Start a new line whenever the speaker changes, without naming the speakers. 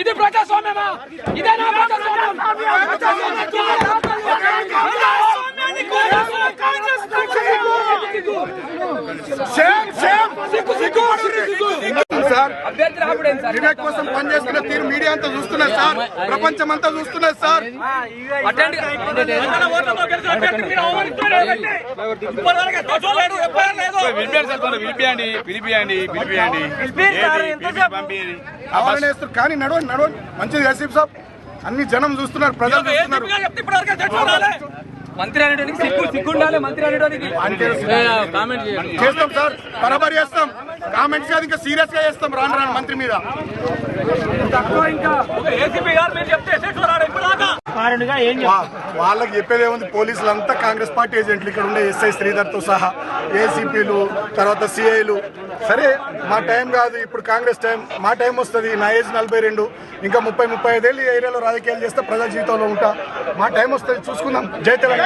ఇది ప్రజాస్వామ్యమా? ఇదేనా ప్రజాస్వామ్యం?
వివేక్ కోసం పనిచేస్తున్న తీరు మీడియా అంతా చూస్తున్నారు సార్, ప్రపంచం అంతా చూస్తున్నారు సార్. కానీ నడవండి మంచిది ఆసిఫ్ సాబ్, అన్ని జనం చూస్తున్నారు, ప్రజలు చూస్తున్నారు.
మంత్రి అనేటువంటి సిగ్గుండాలి. మంత్రి అనేటువంటి
చేస్తాం సార్, బరాబర్ చేస్తాం. కామెంట్స్ కాదు, ఇంకా సీరియస్ గా చేస్తాం రాను మంత్రి మీద. వాళ్ళకి చెప్పేది ఏముంది, పోలీసులంతా కాంగ్రెస్ పార్టీ ఏజెంట్లు, ఇక్కడ ఉండే ఎస్ఐ శ్రీధర్ తో సహా ఏసీపీలు, తర్వాత సిఐలు. సరే మా టైం కాదు ఇప్పుడు, కాంగ్రెస్ టైం, మా టైం వస్తుంది. నా ఏజ్ 42, ఇంకా 30-35 ఏళ్ళు ఈ ఏరియాలో రాజకీయాలు చేస్తే ప్రజా జీవితంలో ఉంటా. మా టైం వస్తుంది, చూసుకుందాం. జై తెలంగాణ.